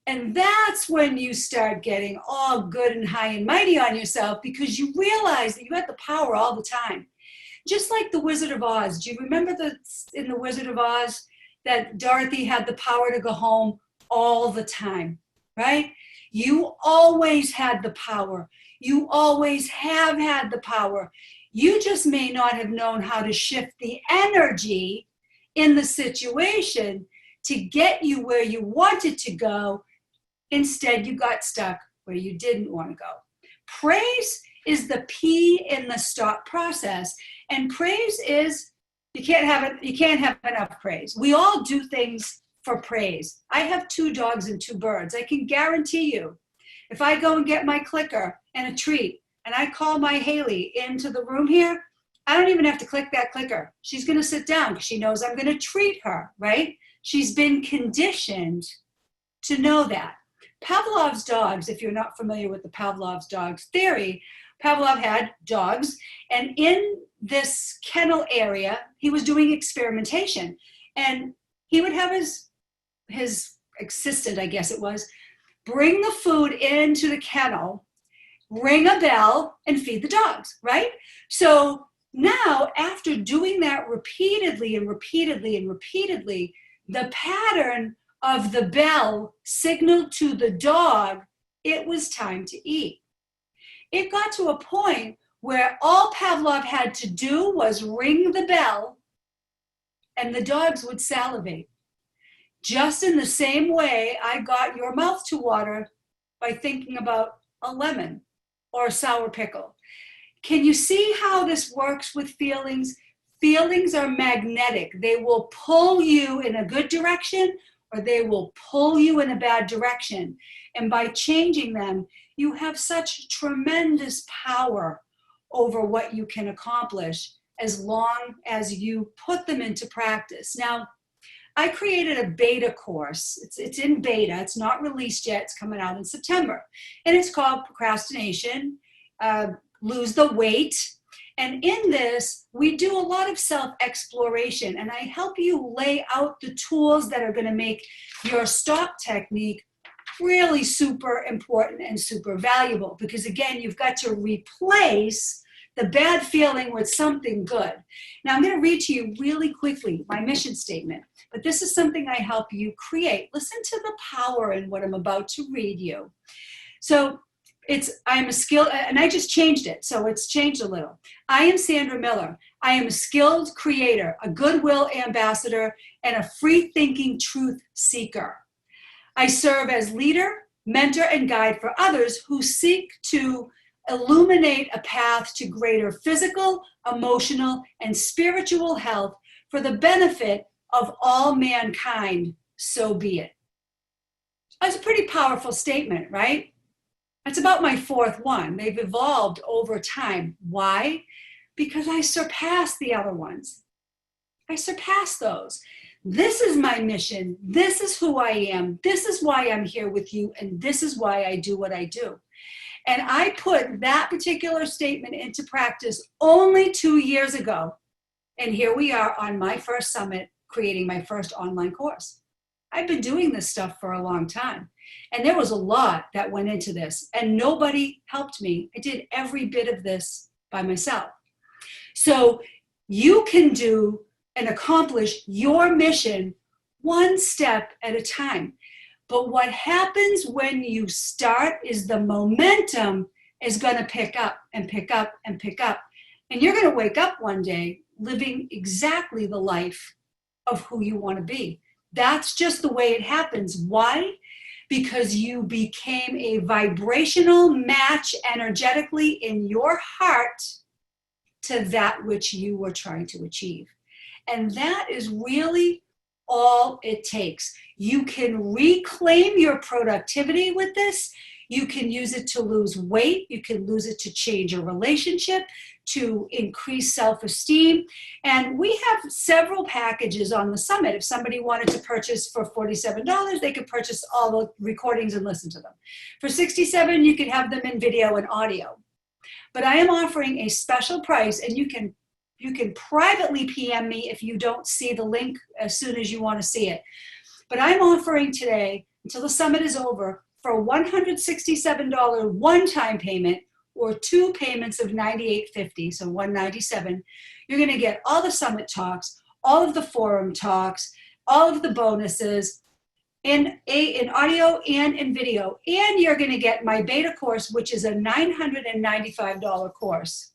And that's when you start getting all good and high and mighty on yourself, because you realize that you have the power all the time. Just like the Wizard of Oz. Do you remember in the Wizard of Oz that Dorothy had the power to go home all the time, right? You always had the power. You always have had the power. You just may not have known how to shift the energy in the situation to get you where you wanted to go Instead, you got stuck where you didn't want to go. Praise is the P in the stop process. And praise is, you can't have enough praise. We all do things for praise. I have 2 dogs and 2 birds. I can guarantee you, if I go and get my clicker and a treat, and I call my Haley into the room here, I don't even have to click that clicker. She's going to sit down because she knows I'm going to treat her, right? She's been conditioned to know that. Pavlov's dogs, if you're not familiar with the Pavlov's dogs theory, Pavlov had dogs, and in this kennel area, he was doing experimentation. And he would have his assistant, I guess it was, bring the food into the kennel, ring a bell, and feed the dogs, right? So now, after doing that repeatedly and repeatedly and repeatedly, the pattern of the bell signaled to the dog it was time to eat. It got to a point where all Pavlov had to do was ring the bell and the dogs would salivate. Just in the same way I got your mouth to water by thinking about a lemon or a sour pickle. Can you see how this works with feelings? Feelings are magnetic. They will pull you in a good direction or they will pull you in a bad direction. And by changing them, you have such tremendous power over what you can accomplish as long as you put them into practice. Now, I created a beta course. It's in beta. It's not released yet. It's coming out in September. And it's called Procrastination, Lose the Weight. And in this, we do a lot of self-exploration. And I help you lay out the tools that are going to make your stop technique really super important and super valuable. Because again, you've got to replace the bad feeling with something good. Now I'm going to read to you really quickly my mission statement, but this is something I help you create. Listen to the power in what I'm about to read you. So I'm a skilled, and I just changed it, so it's changed a little. I am Sandra Miller. I am a skilled creator, a goodwill ambassador, and a free-thinking truth seeker. I serve as leader, mentor, and guide for others who seek to illuminate a path to greater physical, emotional, and spiritual health for the benefit of all mankind. So be it. That's a pretty powerful statement, right? That's about my 4th one. They've evolved over time. Why? Because I surpassed the other ones. I surpassed those. This is my mission. This is who I am. This is why I'm here with you. And this is why I do what I do. And I put that particular statement into practice only 2 years ago. And here we are on my first summit, creating my first online course. I've been doing this stuff for a long time. And there was a lot that went into this. And nobody helped me. I did every bit of this by myself. So you can do and accomplish your mission one step at a time. But what happens when you start is the momentum is going to pick up and pick up and pick up. And you're going to wake up one day living exactly the life of who you want to be. That's just the way it happens. Why? Because you became a vibrational match energetically in your heart to that which you were trying to achieve. And that is really all it takes. You can reclaim your productivity with this. You can use it to lose weight. You can use it to change a relationship, to increase self-esteem. And we have several packages on the summit. If somebody wanted to purchase for $47, they could purchase all the recordings and listen to them. For $67, you could have them in video and audio. But I am offering a special price, and you can privately PM me if you don't see the link as soon as you want to see it. But I'm offering today, until the summit is over, for a $167 one-time payment or 2 payments of $98.50, so $197. You're going to get all the summit talks, all of the forum talks, all of the bonuses in audio and in video. And you're going to get my beta course, which is a $995 course,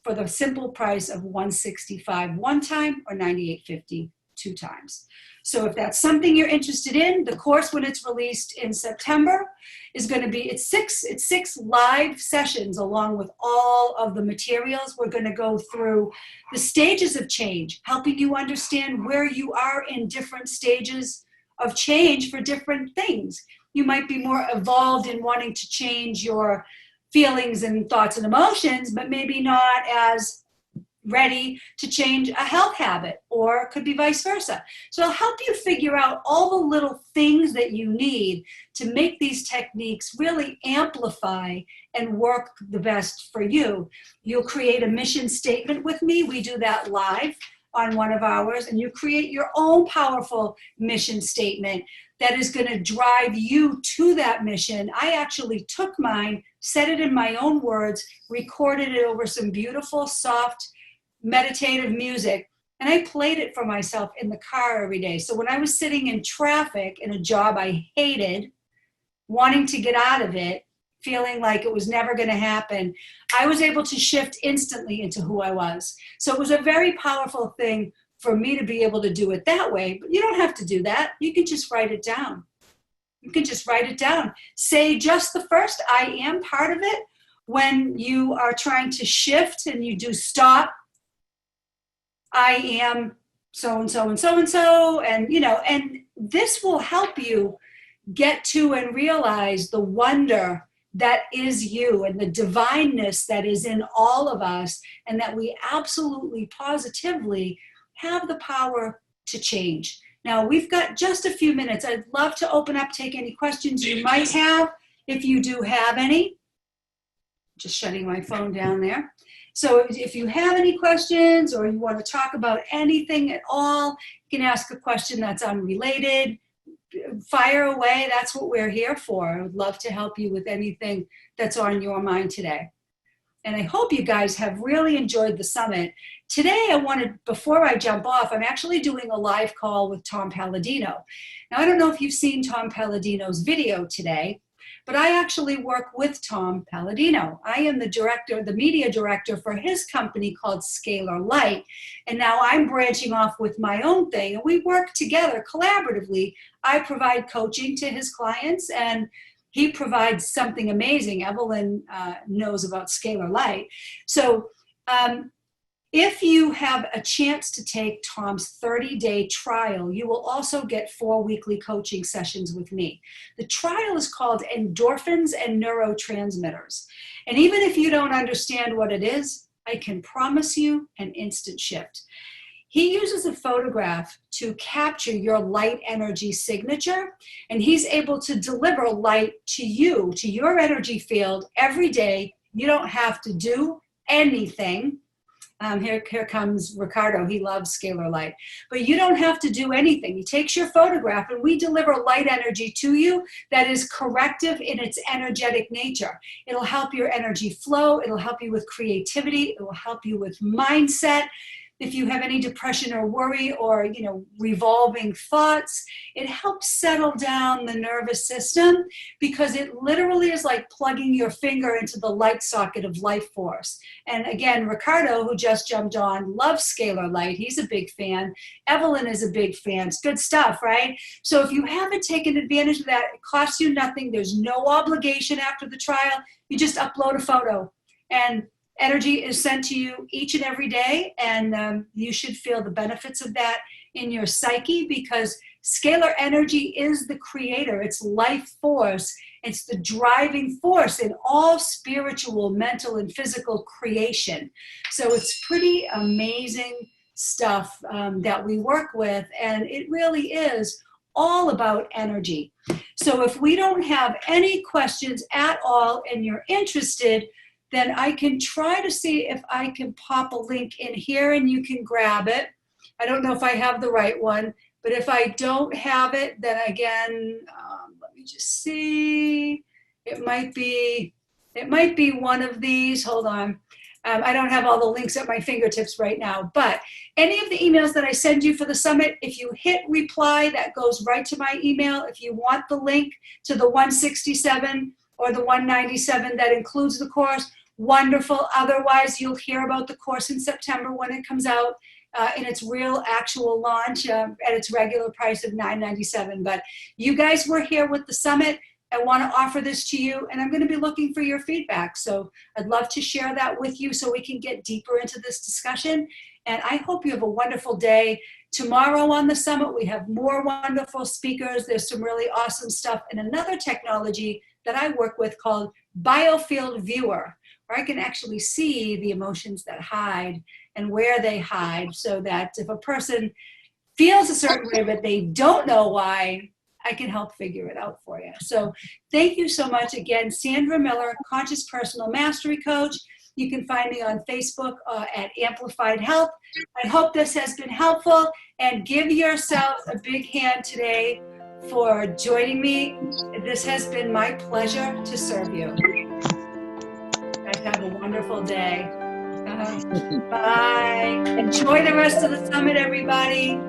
for the simple price of $165 one time or $98.50 2 times. So if that's something you're interested in, the course when it's released in September is going to be, it's six live sessions along with all of the materials. We're going to go through the stages of change, helping you understand where you are in different stages of change for different things. You might be more evolved in wanting to change your feelings and thoughts and emotions, but maybe not as ready to change a health habit, or it could be vice versa. So I'll help you figure out all the little things that you need to make these techniques really amplify and work the best for you. You'll create a mission statement with me. We do that live on one of ours, and you create your own powerful mission statement that is going to drive you to that mission. I actually took mine, said it in my own words, recorded it over some beautiful, soft, meditative music, and I played it for myself in the car every day. So when I was sitting in traffic in a job I hated, wanting to get out of it, feeling like it was never going to happen, I was able to shift instantly into who I was. So it was a very powerful thing for me to be able to do it that way. But you don't have to do that. You can just write it down. You can just write it down. Say just the first I am part of it. When you are trying to shift and you do stop, I am so-and-so and so-and-so, and this will help you get to and realize the wonder that is you and the divineness that is in all of us, and that we absolutely, positively have the power to change. Now, we've got just a few minutes. I'd love to open up, take any questions you might have, if you do have any. Just shutting my phone down there. So if you have any questions or you want to talk about anything at all, you can ask a question that's unrelated. Fire away. That's what we're here for. I would love to help you with anything that's on your mind today. And I hope you guys have really enjoyed the summit. Today, before I jump off, I'm actually doing a live call with Tom Palladino. Now, I don't know if you've seen Tom Palladino's video today, but I actually work with Tom Palladino. I am the media director for his company called Scalar Light. And now I'm branching off with my own thing. And we work together collaboratively. I provide coaching to his clients, and he provides something amazing. Evelyn knows about Scalar Light. So if you have a chance to take Tom's 30-day trial, you will also get 4 weekly coaching sessions with me. The trial is called Endorphins and Neurotransmitters. And even if you don't understand what it is, I can promise you an instant shift. He uses a photograph to capture your light energy signature, and he's able to deliver light to you, to your energy field every day. You don't have to do anything. Here comes Ricardo. He loves Scalar Light. But you don't have to do anything. He takes your photograph, and we deliver light energy to you that is corrective in its energetic nature. It'll help your energy flow. It'll help you with creativity. It will help you with mindset. If you have any depression or worry or, revolving thoughts, it helps settle down the nervous system, because it literally is like plugging your finger into the light socket of life force. And again, Ricardo, who just jumped on, loves Scalar Light. He's a big fan. Evelyn is a big fan. It's good stuff, right? So if you haven't taken advantage of that, it costs you nothing. There's no obligation after the trial. You just upload a photo, and energy is sent to you each and every day, and you should feel the benefits of that in your psyche, because scalar energy is the creator. It's life force. It's the driving force in all spiritual, mental, and physical creation. So it's pretty amazing stuff that we work with, and it really is all about energy. So if we don't have any questions at all and you're interested, then I can try to see if I can pop a link in here and you can grab it. I don't know if I have the right one, but if I don't have it, then again, let me just see. It might be one of these. Hold on. I don't have all the links at my fingertips right now, but any of the emails that I send you for the summit, if you hit reply, that goes right to my email. If you want the link to the 167 or the 197 that includes the course, wonderful. Otherwise, you'll hear about the course in September when it comes out. in its real actual launch at its regular price of $9.97. But you guys were here with the summit. I want to offer this to you, and I'm going to be looking for your feedback. So I'd love to share that with you so we can get deeper into this discussion. And I hope you have a wonderful day. Tomorrow on the summit, we have more wonderful speakers. There's some really awesome stuff and another technology that I work with called Biofield Viewer, where I can actually see the emotions that hide and where they hide, so that if a person feels a certain way but they don't know why, I can help figure it out for you. So thank you so much again, Sandra Miller, Conscious Personal Mastery Coach. You can find me on Facebook at Amplified Health. I hope this has been helpful, and give yourself a big hand today for joining me. This has been my pleasure to serve you. Guys, have a wonderful day. Bye. Enjoy the rest of the summit, everybody.